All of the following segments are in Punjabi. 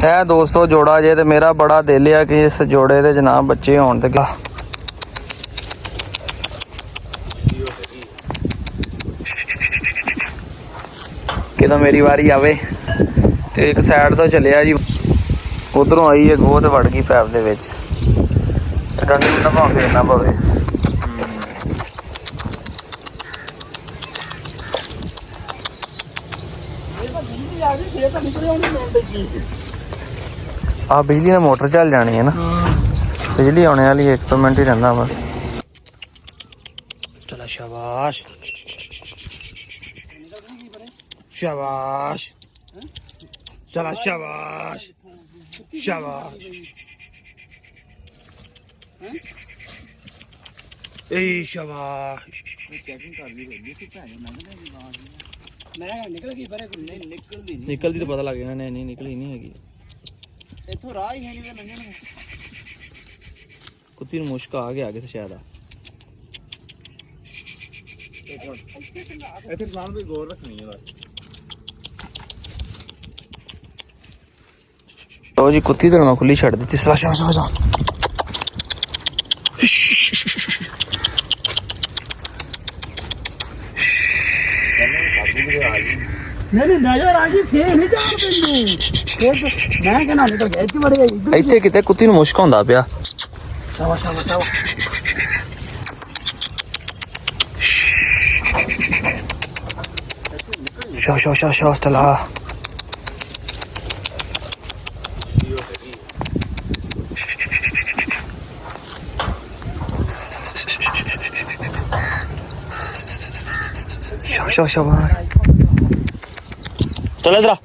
है दोस्तों जोड़ा जे, तो मेरा बड़ा दिल है कि इस जोड़े दे जनाब बच्चे होण ते कितों मेरी वारी आवे। तो एक साइड तो चलिया जी, उधरों आई है गोह, तो वड़ गई पैप दे विच। डंडी ना भाव फेरना पवे। आ बिजली ने मोटर चल जानी है ना, बिजली आने वाली 1 मिनट ही रहना बस। चला शाबाश शाबाश, चला शाबाश शाबाश। ए शाबाश। निकलती तो पता लग गया। नहीं निकली नहीं हैगी। इथों राह ही है नहीं लंघण में। कुत्ती ਨੂੰ ਮੁਸ਼ਕ ਆ ਗਿਆ ਕਿਤੇ ਸ਼ਾਇਦ। ਇੱਥੇ ਸਾਨ ਵੀ ਗੌਰ ਰੱਖਣੀ ਹੈ ਬਸ। ਲੋ ਜੀ ਕੁੱਤੀ ਤੇ ਮੈਂ ਖੁੱਲੀ ਛੱਡ ਦਿੱਤੀ। ਸਵਾ ਸਵਾ नहीं नजर आ गई फिर नहीं जान तैनू। मैं कहना नहीं तो गए च बड़े ਇੱਥੇ ਕਿਤੇ ਕੁੱਤੀ ਨੂੰ ਮੁਸ਼ਕ ਹੁੰਦਾ ਪਿਆ। शाबाश शाबाश शाबाश शाबाश शाबाश चला। शाबाश शाबाश चल इधर आ।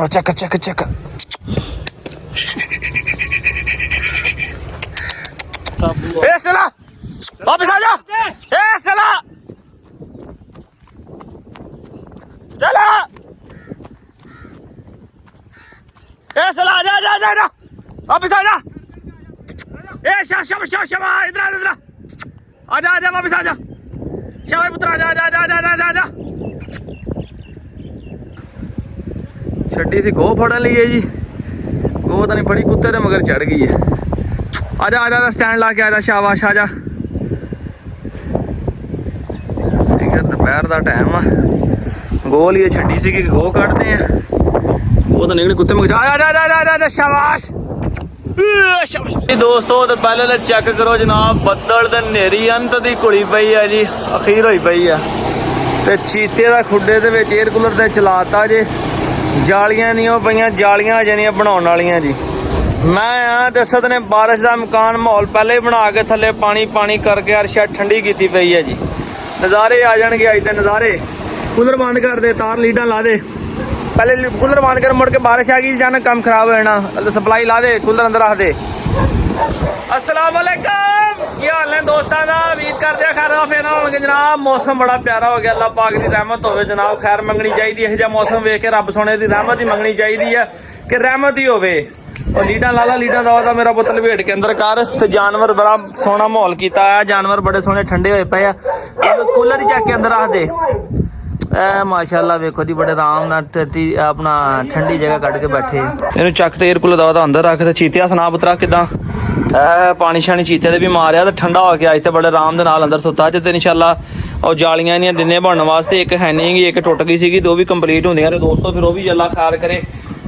Check check check. चला वापस आ जा। चला चला चला जा जा जा जा वापस आ जा। शाबाश शाबाश शाबाश इधर इधर आजा आजा वापस आ जा। शाबाश पुत्र आजा आजा आजा आजा आजा। छड्डी सी गोह फड़न ली है जी। गोह तो नहीं फड़ी, कुत्ते दे मगर चढ़ गई है। आजा आजा स्टैंड ला के आजा। शाबाश आजा। दोपहर का टाइम आ, गोह लिए छड्डी सी कि गोह कटते हैं। वो तो निकले कुत्ते मगर आजा आजा आजा आजा। शाबाश दोस्तों, तो पहले तो चेक करो जनाब, बदल तो नेरी अंत की घुली पई है जी, अखीर होई पई है। तो चीते का खुडे के एयर कूलर से चलाता जे। जालियां नहीं हो पईयां, जालियां अजे नहीं बनाने वालियां जी। मैं हाँ तो सद ने बारिश का मकान माहौल पहले ही बना के थले पानी पानी करके यार शायद ठंडी की पई है जी। नज़ारे आ जाएंगे अज तो नज़ारे। कूलर बंद कर दे, तार लीडा ला दे। पहले कूलर बंद कर, मुड़ के बारिश आ गई जाना काम खराब हो जाना। सप्लाई ला दे, कूलर अंदर रख दे। अस्सलाम वालेकुम, क्या हाल है दोस्तों का? उम्मीद करते हैं खैर फिर होंगे जनाब। मौसम बड़ा प्यारा हो गया, अल्लाह पाक की रहमत हो जनाब। खैर मंगनी चाहिए, यह जहा मौसम वेख के रब सोने की रहमत ही मंगनी चाहिए है कि रहमत ही होवे। और लीडा लाला लीडा दवा मेरा पुत लपेट के अंदर कर। तो जानवर बड़ा सोहना माहौल किया है, जानवर बड़े सोहने ठंडे होए पे। कूलर ही चक के अंदर रख दे। माशाल्लाह वेखो जी, बड़े आराम नाल अपना ठंडी जगह कट के बैठे। इन्हू चक ते एयर कूलर दवा अंदर रख। ते चीतिया सुना पुत्रा किदा पानी शानी चीते दे भी मारिया तो ठंडा हो गया। इतने बड़े आराम दे नाल अंदर सुता च। इंशाल्लाह और जालियां दी दिने बनने वास्ते एक है नहीं, एक टुट गई सी, तो भी कंप्लीट होंदियां ने दोस्तों। फिर वो भी अल्लाह खैर करे।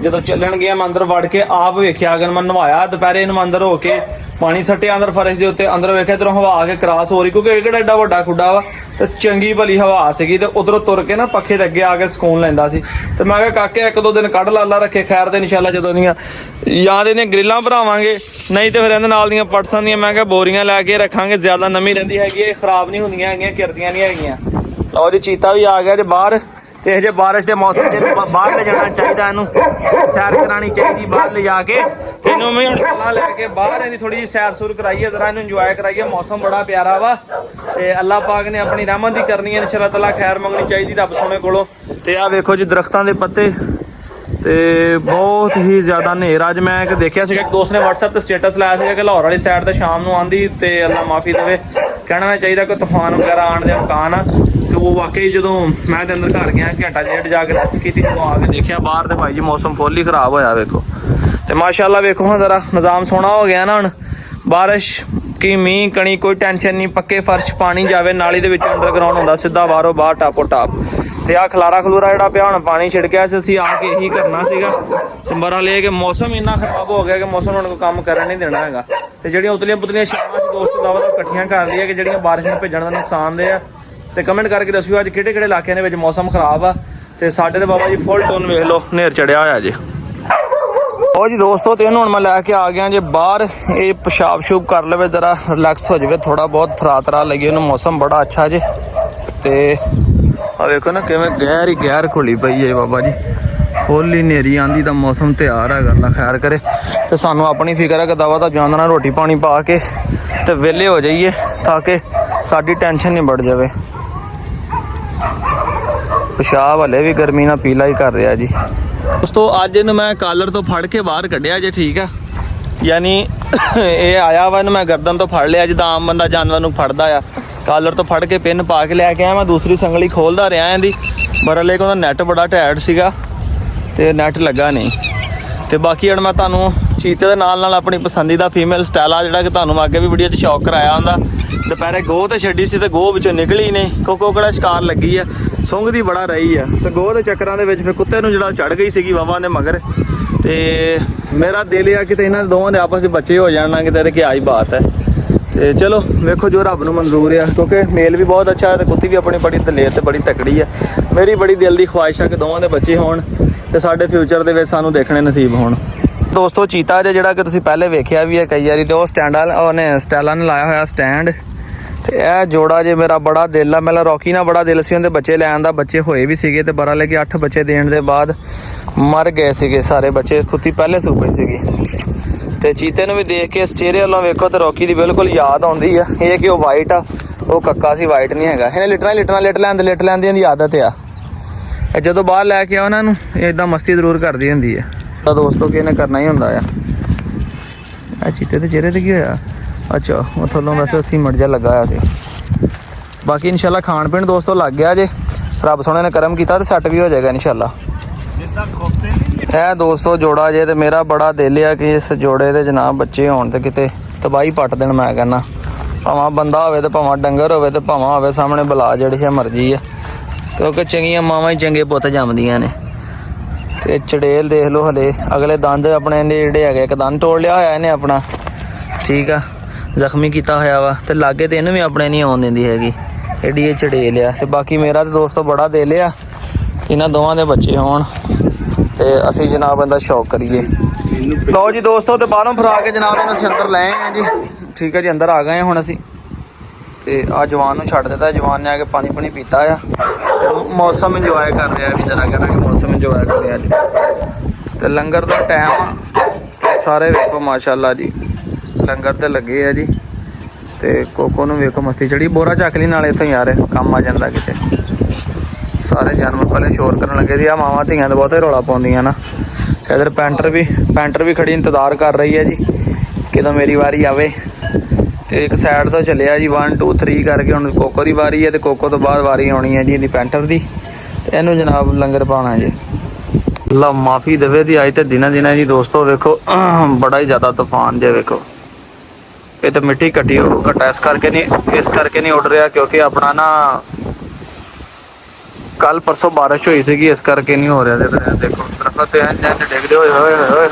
जो चलन गया मैं अंदर वड़ के आप वेख्या, अगर मैं नवाया दोपहरे इन अंदर होके पानी सट्टिया अंदर फर्श के उत्ते। अंदर वेख्या इधरों हवा आके क्रॉस हो रही, क्योंकि एडा एडा वड्डा खुडा वा। तो चंगी भली हवा सीगी, तो उधरों तुर के ना पखे दे अगे आके सुकून लैंदा सी। तो मैं कहा काके 1-2 दिन कढ़ ला रखे। खैर तो इंशाल्लाह जदों दियां या तो इहदियां ग्रिलां भरावांगे, नहीं तो फिर इहदे नाल दियां पटसां दियां मैं कहा बोरियां लैके रखांगे। ज्यादा नमी रहिंदी हैगी, खराब नहीं होंदियां हैगियां, किरदियां नहीं हैगियां। लो जी चीता भी आ गया जे बाहर। तो यह बारिश के मौसम बाहर ले जाना चाहिए, इनू सैर करानी चाहिए बाहर ले जाके। इनू मैं हूँ लैके बाहर इन्हें थोड़ी जी सैर सूर कराइए, जरा इन्हू इंजॉय कराइए। मौसम बड़ा प्यारा वा, ते अल्लाह पाक ने अपनी रहमत ही करनी है। इंशाअल्लाह ताला खैर मंगनी चाहिए रब सोने कोलों। ते आ वेखो जी दरख्तां दे पत्ते, ते बहुत ही ज़्यादा नेर। अज मैं एक देखिया एक दोस्त ने व्हाट्सएप पर स्टेटस लाया कि लाहौर वाली साइड तो शाम को आंधी, तो अल्लाह माफ़ी देवे। ਕਹਿਣਾ ਚਾਹੀਦਾ ਕੋਈ ਤੂਫਾਨ ਵਗੈਰਾ ਆਉਣ ਦੇ ਇਮਕਾਨ ਆ। ਤੇ ਉਹ ਵਾਕਈ ਜਦੋਂ ਮੈਂ ਤੇ ਅੰਦਰ ਘਰ ਗਿਆ ਘੰਟਾ ਡੇਢ ਜਾ ਕੇ ਰੈਸਟ ਕੀਤੀ, ਜਦੋਂ ਆ ਕੇ ਦੇਖਿਆ ਬਾਹਰ ਤੇ ਭਾਈ ਜੀ ਮੌਸਮ ਫੁੱਲ ਹੀ ਖਰਾਬ ਹੋਇਆ ਵੇਖੋ। ਤੇ ਮਾਸ਼ਾਅੱਲਾ ਵੇਖੋ ਹੁਣ ਜ਼ਰਾ ਨਿਜ਼ਾਮ ਸੋਹਣਾ ਹੋ ਗਿਆ ਨਾ, ਹੁਣ ਬਾਰਿਸ਼ ਕੀ ਮੀਂਹ ਕਣੀ ਕੋਈ ਟੈਨਸ਼ਨ ਨਹੀਂ, ਪੱਕੇ ਫਰਸ਼ ਪਾਣੀ ਜਾਵੇ ਨਾਲੀ ਦੇ ਵਿੱਚ ਅੰਡਰਗਰਾਉਂਡ ਹੁੰਦਾ ਸਿੱਧਾ ਬਾਹਰੋਂ ਬਾਹਰ ਟਾਪੋ ਟਾਪ। ਤੇ ਆ ਖਲਾਰਾ ਖਲੂਰਾ ਜਿਹੜਾ ਪਿਆ ਹੁਣ ਪਾਣੀ ਛਿੜਕਿਆ ਸੀ, ਅਸੀਂ ਆ ਕੇ ਇਹੀ ਕਰਨਾ ਸੀਗਾ। ਤੇ ਬਰਾ ਲੈ ਕੇ ਮੌਸਮ ਇੰਨਾ ਖਰਾਬ ਹੋ ਗਿਆ ਕਿ ਮੌਸਮ ਹੁਣ ਕੋਈ ਕੰਮ ਕਰਨ ਨਹੀਂ ਦੇਣਾ ਹੈਗਾ। ਤੇ ਜਿਹੜੀਆਂ ਉਤਲੀਆਂ ਪੁਤਲੀਆਂ ਸ਼ਾਮਾਂ ਸੀ ਦੋਸਤ ਦਾਵਾ ਇਕੱਠੀਆਂ ਕਰ ਲਈਆਂ ਕਿ ਜਿਹੜੀਆਂ ਬਾਰਿਸ਼ ਨੂੰ ਭੇਜਣ ਦਾ ਨੁਕਸਾਨ ਦੇ ਆ। ਤੇ ਕਮੈਂਟ ਕਰਕੇ ਦੱਸਿਓ ਅੱਜ ਕਿਹੜੇ ਕਿਹੜੇ ਇਲਾਕਿਆਂ ਦੇ ਵਿੱਚ ਮੌਸਮ ਖਰਾਬ ਆ। ਤੇ ਸਾਡੇ ਤੇ ਬਾਬਾ ਜੀ ਫੁੱਲ ਟੋਨ ਵੇਖ ਲਓ ਨੇਰ ਚੜਿਆ ਹੋਇਆ ਜੀ। ਉਹ ਜੀ ਦੋਸਤੋ ਤੇ ਇਹਨੂੰ ਹੁਣ ਮੈਂ ਲੈ ਕੇ ਆ ਗਿਆ ਜੇ ਬਾਹਰ, ਇਹ ਪਿਸ਼ਾਬ ਸ਼ੂਬ ਕਰ ਲਵੇ ਜ਼ਰਾ ਰਿਲੈਕਸ ਹੋ ਜਾਵੇ, ਥੋੜਾ ਬਹੁਤ ਫਰਾਤਰਾ ਲੱਗੇ ਉਹਨੂੰ। ਮੌਸਮ ਬੜਾ ਅੱਛਾ ਜੇ। ਤੇ ਆ ਵੇਖੋ ਨਾ ਕਿਵੇਂ ਗਹਿਰ ਖੁੱਲੀ ਪਈ ਹੈ ਬਾਬਾ ਜੀ, ਫੁੱਲ ਹੀ ਨੇਰੀ ਆਂਦੀ ਦਾ ਮੌਸਮ ਤਿਆਰ ਹੈ। ਗੱਲਾਂ ਖੈਰ ਕਰੇ ਤੇ ਸਾਨੂੰ ਆਪਣੀ ਫਿਕਰ ਹੈ ਕਿ ਦਵਾ ਤਾਂ ਜਾਂਦਾ ਨਾ ਰੋਟੀ ਪਾਣੀ ਪਾ ਕੇ ਤੇ ਵਿਹਲੇ ਹੋ ਜਾਈਏ ਤਾਂ ਕਿ ਸਾਡੀ ਟੈਨਸ਼ਨ ਨਹੀਂ ਵੱਧ ਜਾਵੇ। ਪਿਸ਼ਾਬ ਹਲੇ ਵੀ ਗਰਮੀ ਨਾਲ ਪੀਲਾ ਹੀ ਕਰ ਰਿਹਾ ਜੀ। ਦੋਸਤੋ ਅੱਜ ਇਹਨੂੰ ਮੈਂ ਕਾਲਰ ਤੋਂ ਫੜ ਕੇ ਬਾਹਰ ਕੱਢਿਆ ਜੇ, ਠੀਕ ਆ, ਯਾਨੀ ਇਹ ਆਇਆ ਵਾ ਇਹਨੂੰ ਮੈਂ ਗਰਦਨ ਤੋਂ ਫੜ ਲਿਆ ਜਿੱਦਾਂ ਆਮ ਬੰਦਾ ਜਾਨਵਰ ਨੂੰ ਫੜਦਾ ਆ। ਕਾਲਰ ਤੋਂ ਫੜ ਕੇ ਪਿੰਨ ਪਾ ਕੇ ਲੈ ਕੇ ਆਇਆ ਮੈਂ, ਦੂਸਰੀ ਸੰਗਲੀ ਖੋਲਦਾ ਰਿਹਾ ਇਹਦੀ, ਬਰਲੇ ਕੋਲ ਨੈਟ ਬੜਾ ਟਾਇਟ ਸੀਗਾ ਤੇ ਨੈਟ ਲੱਗਾ ਨਹੀਂ। ਤੇ ਬਾਕੀ ਹੁਣ ਮੈਂ ਤੁਹਾਨੂੰ ਚੀਤੇ ਦੇ ਨਾਲ ਆਪਣੀ ਪਸੰਦੀਦਾ ਫੀਮੇਲ ਸਟੈਲਾ ਜਿਹੜਾ ਕਿ ਤੁਹਾਨੂੰ ਅੱਗੇ ਵੀ ਵੀਡੀਓ 'ਚ ਸ਼ੌਕ ਕਰਾਇਆ ਹੁੰਦਾ, ਦੁਪਹਿਰੇ ਗੋਹ ਤੇ ਛੱਡੀ ਸੀ ਤੇ ਗੋਹ ਵਿੱਚੋਂ ਨਿਕਲੀ ਨਹੀਂ, ਕੋਕੜਾ ਸ਼ਿਕਾਰ ਲੱਗੀ ਆ, ਸੁੰਘਦੀ ਬੜਾ ਰਹੀ ਆ। ਤੇ ਗੋਹ ਦੇ ਚੱਕਰਾਂ ਦੇ ਵਿੱਚ ਫਿਰ ਕੁੱਤੇ ਨੂੰ ਜਿਹੜਾ ਚੜ ਗਈ ਸੀਗੀ ਵਾਵਾ ਦੇ ਮਗਰ। ਤੇ ਮੇਰਾ ਦਿਲ ਆ ਕਿਤੇ ਇਹਨਾਂ ਦੋਵਾਂ ਦੇ ਆਪਸ ਵਿੱਚ ਬੱਚੇ ਹੋ ਜਾਣ ਨਾ, ਕਿਤੇ ਤੇ ਕਿਆ ਹੀ ਬਾਤ ਹੈ। ਤੇ ਚਲੋ ਵੇਖੋ ਜੋ ਰੱਬ ਨੂੰ ਮਨਜ਼ੂਰ ਆ, ਕਿਉਂਕਿ ਮੇਲ ਵੀ ਬਹੁਤ ਅੱਛਾ ਹੈ ਤੇ ਕੁੱਤੀ ਵੀ ਆਪਣੀ ਬੜੀ ਦਲੇਰ ਤੇ ਬੜੀ ਤਕੜੀ ਆ। ਮੇਰੀ ਬੜੀ ਦਿਲ ਦੀ ਖੁਆਇਸ਼ ਆ ਕਿ ਦੋਵਾਂ ਦੇ ਬੱਚੇ ਹੋਣ ਤੇ ਸਾਡੇ ਫਿਊਚਰ ਦੇ ਵਿੱਚ ਸਾਨੂੰ ਦੇਖਣੇ ਨਸੀਬ ਹੋਣ। ਦੋਸਤੋ ਚੀਤਾ ਜਿਹੜਾ ਕਿ ਤੁਸੀਂ ਪਹਿਲੇ ਵੇਖਿਆ ਵੀ ਹੈ ਕਈ ਵਾਰੀ, ਤੇ ਉਹ ਸਟੈਲਾ ਨੇ ਲਾਇਆ ਹੋਇਆ ਸਟੈਂਡ। ਤੇ ਇਹ ਜੋੜਾ ਜੇ ਮੇਰਾ ਬੜਾ ਦਿਲ ਆ, ਮੇਰਾ ਰੌਕੀ ਨਾਲ ਬੜਾ ਦਿਲ ਸੀ ਉਹਦੇ ਬੱਚੇ ਲੈਣ ਦਾ, ਬੱਚੇ ਹੋਏ ਵੀ ਸੀਗੇ ਤੇ ਬਰਾ ਲੈ ਕੇ 8 ਬੱਚੇ ਦੇਣ ਦੇ ਬਾਅਦ ਮਰ ਗਏ ਸੀਗੇ ਸਾਰੇ ਬੱਚੇ, ਕੁੱਤੀ ਪਹਿਲੇ ਸੂਪੇ ਸੀਗੀ। ਤੇ ਚੀਤੇ ਨੂੰ ਵੀ ਦੇਖ ਕੇ ਇਸ ਚਿਹਰੇ ਵੱਲੋਂ ਵੇਖੋ ਤੇ ਰੌਕੀ ਦੀ ਬਿਲਕੁਲ ਯਾਦ ਆਉਂਦੀ ਆ। ਇਹ ਕਿ ਉਹ ਵਾਈਟ ਆ, ਉਹ ਕੱਕਾ ਸੀ, ਵਾਈਟ ਨਹੀਂ ਹੈਗਾ। ਇਹਨੇ ਲਿਟ ਲੈਂਦੀਆਂ ਦੀ ਆਦਤ ਆ। ਇਹ ਜਦੋਂ ਬਾਹਰ ਲੈ ਕੇ ਆ ਉਹਨਾਂ ਨੂੰ ਇਹ ਇਦਾਂ ਮਸਤੀ ਜ਼ਰੂਰ ਕਰਦੀ ਹੁੰਦੀ ਹੈ। ਤਾਂ ਦੋਸਤੋ ਕਿ ਇਹਨੇ ਕਰਨਾ ਹੀ ਹੁੰਦਾ ਆ। ਇਹ ਚੀਤੇ ਦੇ ਚਿਹਰੇ ਤੇ ਕੀ ਹੋਇਆ? ਅੱਛਾ ਉਹ ਥੱਲੋਂ ਵੈਸੇ ਅਸੀਂ ਮੜ ਜਾ ਲੱਗਾ ਹੋਇਆ ਸੀ। ਬਾਕੀ ਇਨਸ਼ਾਅੱਲਾ ਖਾਣ ਪੀਣ ਦੋਸਤੋ ਲੱਗ ਗਿਆ ਜੇ, ਰੱਬ ਸੋਹਣੇ ਨੇ ਕਰਮ ਕੀਤਾ ਤੇ ਸੈੱਟ ਵੀ ਹੋ ਜਾਏਗਾ ਇਨਸ਼ਾਅੱਲਾ। ਇਹ ਦੋਸਤੋ ਜੋੜਾ ਜੇ ਤੇ ਮੇਰਾ ਬੜਾ ਦਿਲ ਆ ਕਿ ਇਸ ਜੋੜੇ ਦੇ ਜਨਾਬ ਬੱਚੇ ਹੋਣ ਤੇ ਕਿਤੇ ਤਬਾਹੀ ਪੱਟ ਦੇਣ। ਮੈਂ ਕਹਿੰਦਾ ਭਾਵੇਂ ਬੰਦਾ ਹੋਵੇ ਤੇ ਭਾਵੇਂ ਡੰਗਰ ਹੋਵੇ ਤੇ ਭਾਵੇਂ ਹੋਵੇ ਸਾਹਮਣੇ ਬਲਾ ਜਿਹੜੀ ਹੈ ਮਰਜ਼ੀ ਆ, ਕਿਉਂਕਿ ਚੰਗੀਆਂ ਮਾਵਾਂ ਹੀ ਚੰਗੇ ਪੁੱਤ ਜੰਮਦੀਆਂ ਨੇ। ਤੇ ਚੜੇਲ ਦੇਖ ਲਓ, ਹਲੇ ਅਗਲੇ ਦੰਦ ਆਪਣੇ ਨੇ ਜਿਹੜੇ ਹੈਗੇ, ਇੱਕ ਦੰਦ ਤੋੜ ਲਿਆ ਹੋਇਆ ਇਹਨੇ ਆਪਣਾ, ਠੀਕ ਆ, ਜ਼ਖਮੀ ਕੀਤਾ ਹੋਇਆ ਵਾ। ਤੇ ਲਾਗੇ ਤੇ ਇਹਨੂੰ ਵੀ ਆਪਣੇ ਨਹੀਂ ਆਉਣ ਦਿੰਦੀ ਹੈਗੀ, ਐਡੀ ਇਹ ਚੜੇਲ ਆ। ਤੇ ਬਾਕੀ ਮੇਰਾ ਤੇ ਦੋਸਤੋ ਬੜਾ ਦਿਲ ਆ ਇਹਨਾਂ ਦੋਵਾਂ ਦੇ ਬੱਚੇ ਹੋਣ ਤੇ ਅਸੀਂ ਜਨਾਬ ਇਹਦਾ ਸ਼ੌਕ ਕਰੀਏ। ਲਓ ਜੀ ਦੋਸਤੋ ਤੇ ਬਾਹਰੋਂ ਫਰਾ ਕੇ ਜਨਾਬ ਇਹਨੂੰ ਅਸੀਂ ਅੰਦਰ ਲੈ ਆਏ ਆ ਜੀ, ਠੀਕ ਹੈ ਜੀ, ਅੰਦਰ ਆ ਗਏ ਹੁਣ ਅਸੀਂ। ਤੇ ਆ ਜਵਾਨ ਨੂੰ ਛੱਡ ਦਿੱਤਾ, ਜਵਾਨ ਨੇ ਆ ਕੇ ਪਾਣੀ ਪੀਤਾ ਆ, ਮੌਸਮ ਇੰਜੋਏ ਕਰ ਰਿਹਾ ਵੀ ਜਰਾ ਕਰਾਂਗੇ, ਮੌਸਮ ਇੰਜੋਏ ਕਰ ਰਿਹਾ ਜੀ। ਤੇ ਲੰਗਰ ਦਾ ਟਾਈਮ ਆ, ਸਾਰੇ ਵੇਖੋ ਮਾਸ਼ਾਅੱਲਾ ਜੀ ਲੰਗਰ ਤੇ ਲੱਗੇ ਆ ਜੀ। ਤੇ ਕੋਕੋ ਨੂੰ ਵੇਖੋ ਮਸਤੀ ਚੜੀ, ਬੋਰਾ ਚੱਕ ਲਈ ਨਾਲੇ ਇੱਥੋਂ ਯਾਰ ਕੰਮ ਆ ਜਾਂਦਾ ਕਿਤੇ। ਸਾਰੇ ਜਾਨਵਰ ਪਹਿਲੇ ਸ਼ੋਰ ਕਰਨ ਲੱਗੇ ਸੀ। ਆ ਮਾਵਾਂ ਧੀਆਂ ਦੇ ਬਹੁਤੇ ਰੌਲਾ ਪਾਉਂਦੀਆਂ ਨਾ। ਤੇ ਇਧਰ ਪੈਂਟਰ ਵੀ ਖੜੀ ਇੰਤਜ਼ਾਰ ਕਰ ਰਹੀ ਹੈ ਜੀ ਕਿਦੋਂ ਮੇਰੀ ਵਾਰੀ ਆਵੇ। ਤੇ ਇੱਕ ਸਾਈਡ ਤੋਂ ਚੱਲਿਆ ਜੀ 1 2 3 ਕਰਕੇ, ਹੁਣ ਕੋਕੋ ਦੀ ਵਾਰੀ ਹੈ ਤੇ ਕੋਕੋ ਤੋਂ ਬਾਅਦ ਵਾਰੀ ਆਉਣੀ ਹੈ ਜੀ ਇਹਦੀ ਪੈਂਟਰ ਦੀ। ਤੇ ਇਹਨੂੰ ਜਨਾਬ ਲੰਗਰ ਪਾਉਣਾ ਜੀ। ਅੱਲਾ ਮਾਫੀ ਦੇਵੇ ਦੀ ਅੱਜ ਤੇ ਦਿਨਾਂ ਜੀ ਦੋਸਤੋ ਵੇਖੋ ਬੜਾ ਹੀ ਜ਼ਿਆਦਾ ਤੂਫਾਨ ਜੇ ਵੇਖੋ। ਇਹ ਤਾਂ ਮਿੱਟੀ ਘਟਾ ਇਸ ਕਰਕੇ ਨਹੀਂ ਉੱਡ ਰਿਹਾ ਕਿਉਂਕਿ ਆਪਣਾ ਨਾ ਕੱਲ ਪਰਸੋਂ ਬਾਰਿਸ਼ ਹੋਈ ਸੀਗੀ, ਇਸ ਕਰਕੇ ਨਹੀਂ ਹੋ ਰਿਹਾ। ਦੇਖੋ ਦਰਖਤ ਤੇ ਡਿੱਗਦੇ ਹੋਏ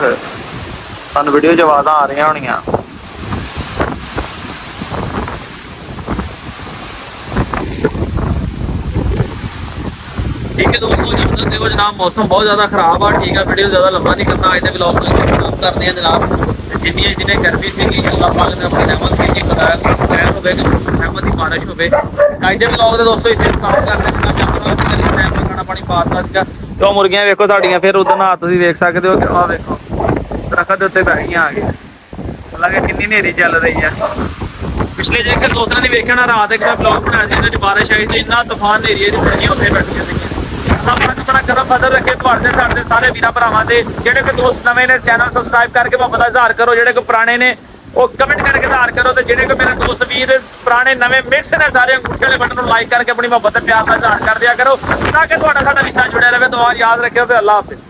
ਸਾਨੂੰ ਵੀਡੀਓ 'ਚ ਆਵਾਜ਼ਾਂ ਆ ਰਹੀਆਂ ਹੋਣੀਆਂ। ठीक है दोस्तों, जब देखो जनाब मौसम बहुत ज़्यादा ख़राब है, ठीक है, वीडियो ज़्यादा लंबा नहीं करना, आज ब्लॉग खत्म करते हैं जनाब। जिन्हें गर्मी थी अल्लाह पाक ने अपनी रहमत भेजी, खैर हो रहमत की बारिश हो। आज के ब्लॉग के दोस्तों इतने काम करते खाना पानी पाता सीगा। तो मुर्गियां वेखो साड़ियां फिर उधर नहा तुसीं वेख सकते हो कि आ वेखो दरख्त उत्ते बह गई आ गई, हालांकि कितनी नेरी चल रही है। पिछले जेकर दोस्तों ने वेखिया ना रात एक मैं ब्लॉग बनाया था, बारिश आई थी, इन्ना तूफान नेरी है मुर्गियां उत्ते बैठियां थी। बड़ा गर्म फजल रखे साढ़े सारे वीर भरावां दे, जेडे कोई दोस्त नवे ने चैनल सबसक्राइब करके मोहब्बत इजहार करो, जेडे कोई पुराने ने ਉਹ ਕਮੈਂਟ ਕਰਕੇ ਇਜ਼ਹਾਰ ਕਰੋ। ਤੇ ਜਿਹੜੇ ਕੋ ਮੇਰੇ ਦੋਸਤ ਵੀਰ ਪੁਰਾਣੇ ਨਵੇਂ ਮਿਕਸ ਨੇ ਸਾਰੇ ਅੰਗੂਠੇ ਵਾਲੇ ਬਟਨ ਨੂੰ ਲਾਈਕ ਕਰਕੇ ਆਪਣੀ ਮੁਹੱਬਤ ਤੇ ਪਿਆਰ ਦਾ ਇਜ਼ਹਾਰ ਕਰ ਦਿਆ ਕਰੋ ਤਾਂ ਕਿ ਤੁਹਾਡਾ ਸਾਡਾ ਰਿਸ਼ਤਾ ਜੁੜਿਆ ਰਹੇ। ਦੁਆ ਯਾਦ ਰੱਖਿਓ ਤੇ ਅੱਲਾ ਹਾਫਿਜ਼।